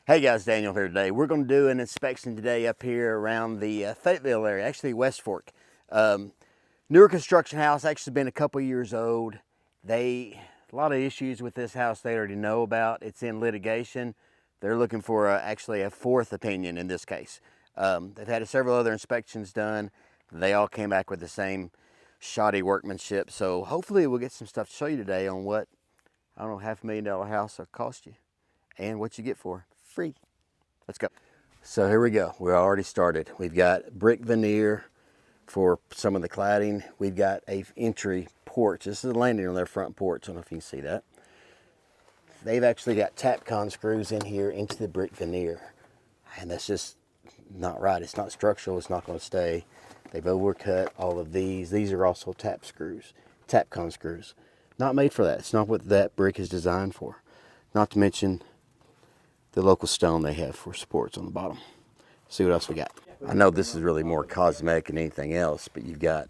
Hey guys, Daniel here today. We're going to do an inspection today up here around the Fayetteville area, actually West Fork. Newer construction house, actually been a couple years old. A lot of issues with this house they already know about. It's in litigation. They're looking for actually a fourth opinion in this case. They've had several other inspections done. They all came back with the same shoddy workmanship. So hopefully we'll get some stuff to show you today on what, I don't know, $500,000 house will cost you and what you get for free. Let's go. So here we go. We're already started. We've got brick veneer for some of the cladding. We've got a entry porch. This is a landing on their front porch. I don't know if you can see that. They've actually got Tapcon screws in here into the brick veneer. And that's just not right. It's not structural. It's not going to stay. They've overcut all of these. These are also Tapcon screws. Not made for that. It's not what that brick is designed for. Not to mention the local stone they have for supports on the bottom. See what else we got. I know this is really more cosmetic than anything else, but you've got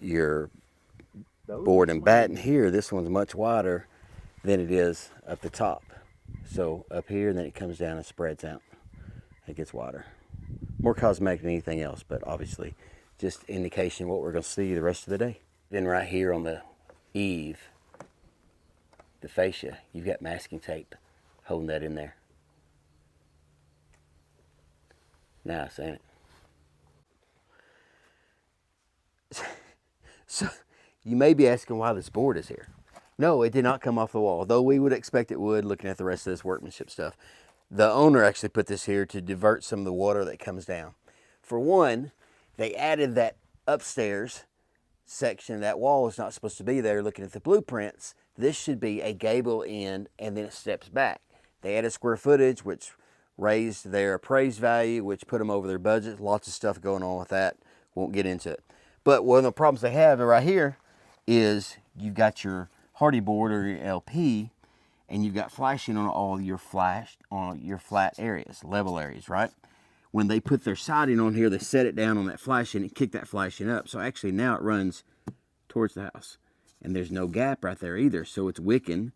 your board and batten here. This one's much wider than it is up the top. So up here, and then it comes down and spreads out. It gets wider. More cosmetic than anything else, but obviously just indication what we're going to see the rest of the day. Then right here on the eave, the fascia, you've got masking tape holding that in there. Nice, ain't it? So you may be asking why this board is here. No, it did not come off the wall, though we would expect it would, looking at the rest of this workmanship stuff. The owner actually put this here to divert some of the water that comes down. For one, they added that upstairs section. That wall is not supposed to be there. Looking at the blueprints, this should be a gable end and then it steps back. They added square footage, which raised their appraised value, which put them over their budget. Lots of stuff going on with that. Won't get into it. But one of the problems they have right here is you've got your hardy board or your LP, and you've got flashing on all your flat areas, level areas, right? When they put their siding on here, they set it down on that flashing and kick that flashing up. So actually now it runs towards the house. And there's no gap right there either. So it's wicking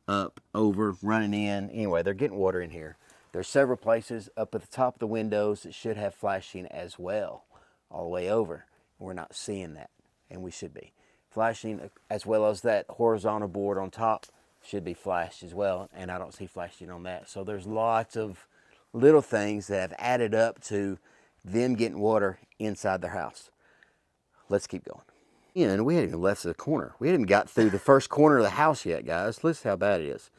up, over, running in. Anyway, they're getting water in here. There's several places up at the top of the windows that should have flashing as well, all the way over. We're not seeing that, and we should be. Flashing as well as that horizontal board on top should be flashed as well, and I don't see flashing on that. So there's lots of little things that have added up to them getting water inside their house. Let's keep going. And we hadn't even left the corner. We hadn't even got through the first corner of the house yet, guys. Listen how bad it is.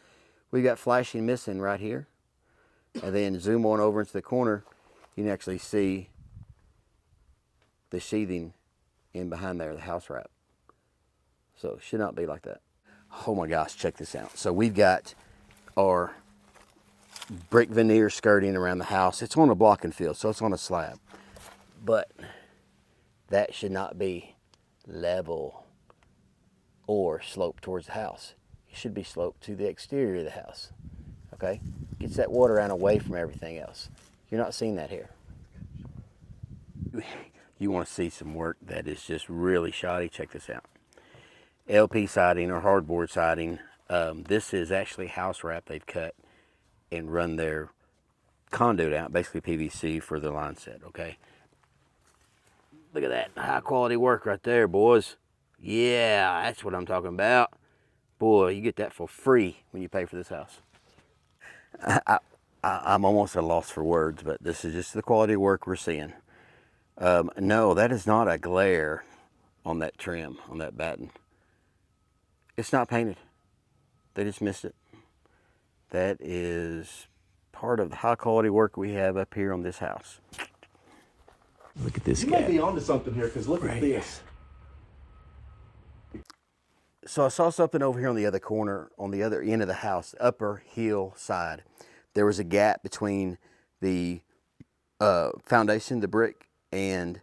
We got flashing missing right here. And then zoom on over into the corner, you can actually see the sheathing in behind there, the house wrap. So it should not be like that. Oh my gosh, check this out. So we've got our brick veneer skirting around the house. It's on a block and fill, so it's on a slab. But that should not be level or sloped towards the house. It should be sloped to the exterior of the house. Okay? Gets that water out away from everything else. You're not seeing that here. You want to see some work that is just really shoddy, check this out. LP siding or hardboard siding. This is actually house wrap they've cut and run their conduit out, basically PVC for the line set, okay? Look at that high quality work right there, boys. Yeah, that's what I'm talking about. Boy, you get that for free when you pay for this house. I'm almost at a loss for words, but this is just the quality of work we're seeing. No, that is not a glare on that trim, on that batten. It's not painted. They just missed it. That is part of the high quality work we have up here on this house. Look at this guy. You might be onto something here, because look at this. So I saw something over here on the other corner, on the other end of the house, upper hill side. There was a gap between the foundation, the brick, and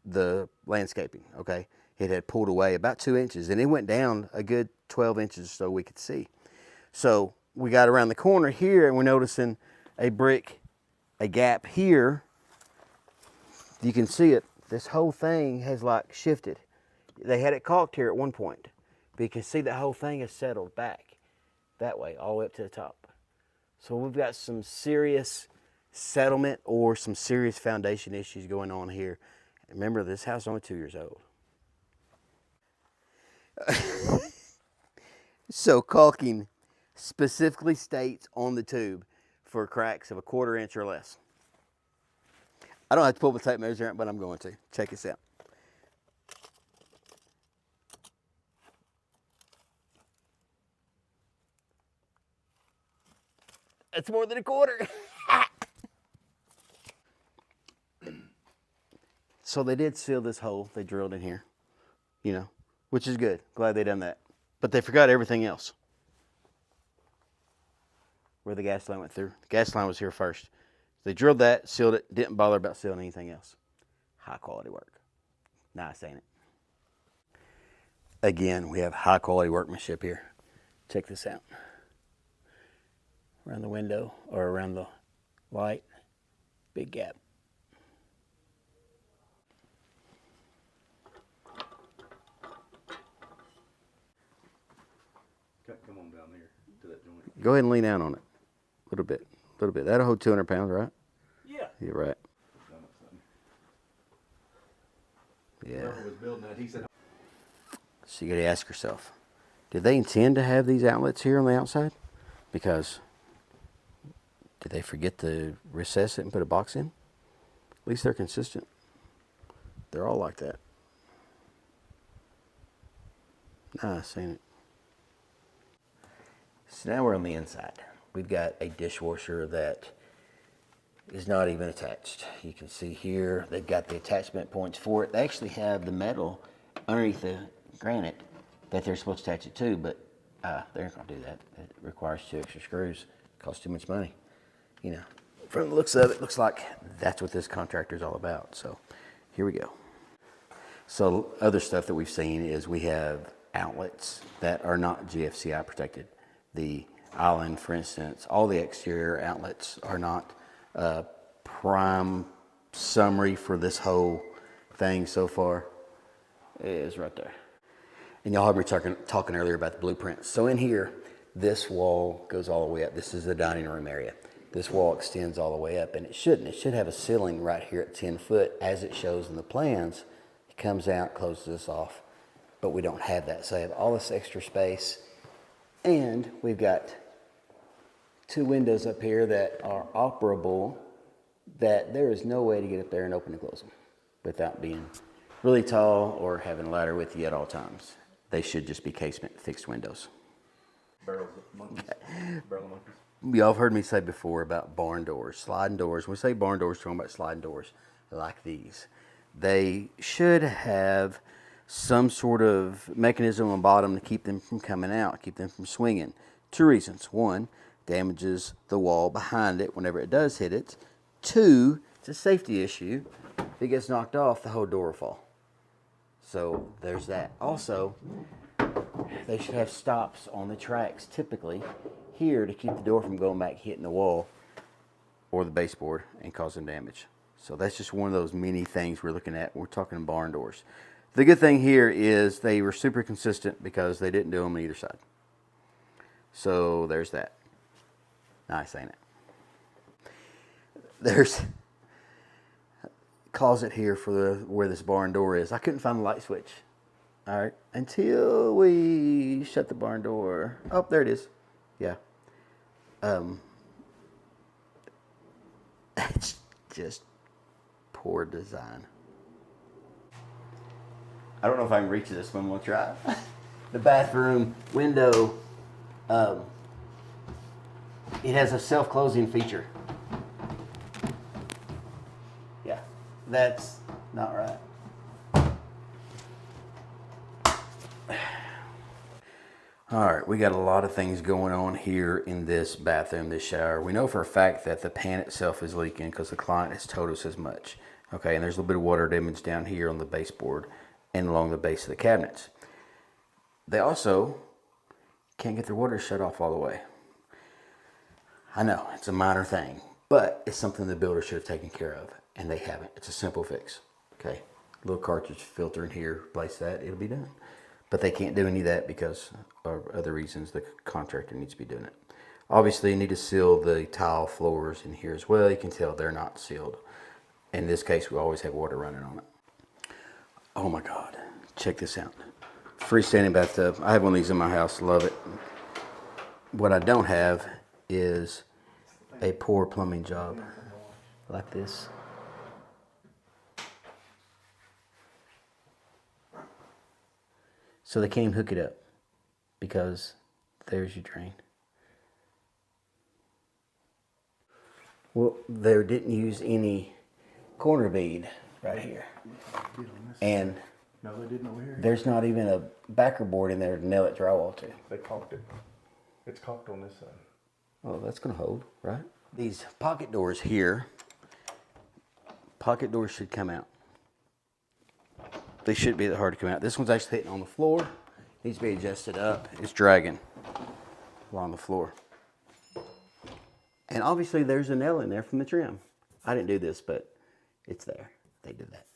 the landscaping, okay? It had pulled away about 2 inches, and it went down a good 12 inches so we could see. So we got around the corner here, and we're noticing a gap here. You can see it. This whole thing has like shifted. They had it caulked here at one point. But you can see the whole thing is settled back that way, all the way up to the top. So we've got some serious settlement or some serious foundation issues going on here. Remember, this house is only 2 years old. So caulking specifically states on the tube for cracks of 1/4 inch or less. I don't have to pull the tape measure out, but I'm going to. Check this out. That's more than 1/4. So they did seal this hole. They drilled in here, you know, which is good. Glad they done that. But they forgot everything else. Where the gas line went through. The gas line was here first. They drilled that, sealed it, didn't bother about sealing anything else. High quality work. Nice, ain't it? Again, we have high quality workmanship here. Check this out. Around the window or around the light, big gap. Come on down there to that joint. Go ahead and lean out on it. A little bit. A little bit. That'll hold 200 pounds, right? Yeah. You're right. Yeah. Whoever was building that, he said. So you got to ask yourself, did they intend to have these outlets here on the outside? Because did they forget to recess it and put a box in? At least they're consistent. They're all like that. Nice, ain't it? So now we're on the inside. We've got a dishwasher that is not even attached. You can see here, they've got the attachment points for it. They actually have the metal underneath the granite that they're supposed to attach it to, but they're not gonna do that. It requires 2 extra screws. Costs too much money. You know, from the looks of it, looks like that's what this contractor is all about. So here we go. So other stuff that we've seen is we have outlets that are not GFCI protected. The island, for instance, all the exterior outlets are not prime summary for this whole thing so far. It is right there. And y'all heard me talking earlier about the blueprints. So in here, this wall goes all the way up. This is the dining room area. This wall extends all the way up, and it shouldn't. It should have a ceiling right here at 10 foot, as it shows in the plans. It comes out, closes this off, but we don't have that. So I have all this extra space, and we've got 2 windows up here that are operable, that there is no way to get up there and open and close them without being really tall or having a ladder with you at all times. They should just be casement fixed windows. Barrels of monkeys. Barrel of monkeys. Y'all have heard me say before about barn doors, sliding doors. When we say barn doors, we're talking about sliding doors like these. They should have some sort of mechanism on bottom to keep them from coming out, keep them from swinging. 2 reasons. 1, damages the wall behind it whenever it does hit it. 2, it's a safety issue. If it gets knocked off, the whole door will fall. So there's that. Also, they should have stops on the tracks typically here to keep the door from going back, hitting the wall or the baseboard and causing damage. So that's just one of those many things we're looking at when we're talking barn doors. The good thing here is they were super consistent because they didn't do them on either side. So there's that. Nice, ain't it? There's a closet here for where this barn door is. I couldn't find the light switch. All right, until we shut the barn door. Oh, there it is. Yeah. It's just poor design. I don't know if I can reach this one. We'll try. The bathroom window, it has a self-closing feature. Yeah, that's not right. All right, we got a lot of things going on here in this bathroom, this shower. We know for a fact that the pan itself is leaking because the client has told us as much. Okay, and there's a little bit of water damage down here on the baseboard and along the base of the cabinets. They also can't get their water shut off all the way. I know, it's a minor thing, but it's something the builder should have taken care of, and they haven't. It's a simple fix, okay? A little cartridge filter in here, replace that, it'll be done. But they can't do any of that because of other reasons the contractor needs to be doing it. Obviously, you need to seal the tile floors in here as well. You can tell they're not sealed. In this case, we always have water running on it. Oh my God, check this out. Freestanding bathtub. I have one of these in my house, love it. What I don't have is a poor plumbing job like this. So they can't even hook it up because there's your drain. Well, they didn't use any corner bead right here. And No, they didn't over here. there's not even a backer board in there to nail it drywall to. They caulked it. It's caulked on this side. Oh, that's gonna hold, right? These pocket doors here, pocket doors should come out. They shouldn't be that hard to come out. This one's actually hitting on the floor. Needs to be adjusted up. It's dragging along the floor. And obviously there's a nail in there from the trim. I didn't do this, but it's there. They did that.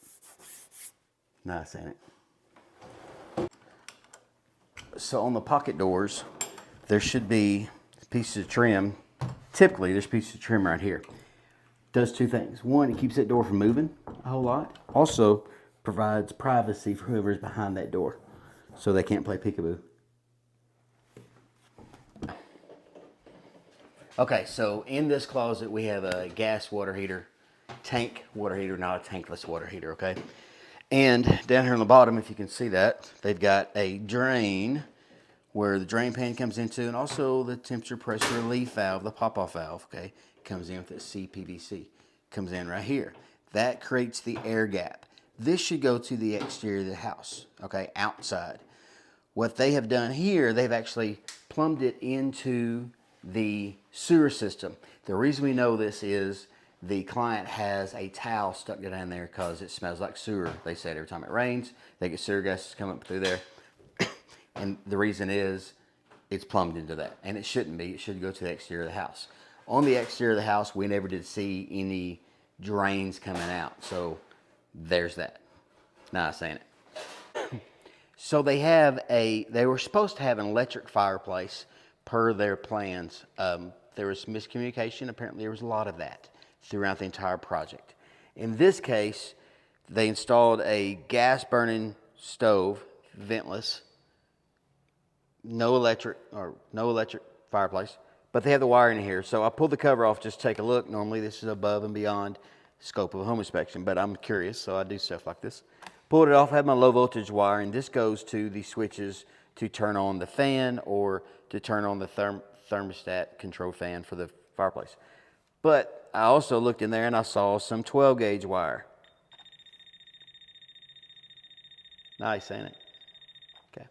Nice, ain't it? So on the pocket doors, there should be pieces of trim. Typically, there's pieces of trim right here. Does two things. One, it keeps that door from moving a whole lot. Also, provides privacy for whoever's behind that door, so they can't play peekaboo. Okay, so in this closet we have a gas water heater, tank water heater, not a tankless water heater, okay? And down here on the bottom, if you can see that, they've got a drain where the drain pan comes into, and also the temperature pressure relief valve, the pop-off valve, okay, comes in with the CPVC, comes in right here. That creates the air gap. This should go to the exterior of the house, okay, outside. What they have done here, they've actually plumbed it into the sewer system. The reason we know this is the client has a towel stuck down there because it smells like sewer. They said every time it rains, they get sewer gases come up through there. And the reason is it's plumbed into that. And it shouldn't be. It should go to the exterior of the house. On the exterior of the house, we never did see any drains coming out. So there's that. Nice, ain't it? So they were supposed to have an electric fireplace per their plans. There was miscommunication. Apparently there was a lot of that throughout the entire project. In this case, they installed a gas burning stove, ventless, no electric fireplace, but they have the wiring in here. So I pulled the cover off just to take a look. Normally this is above and beyond scope of a home inspection, but I'm curious, so I do stuff like this. Pulled it off, had my low voltage wiring. This goes to the switches to turn on the fan or to turn on the thermostat control fan for the fireplace. But I also looked in there and I saw some 12 gauge wire. Nice, ain't it? Okay.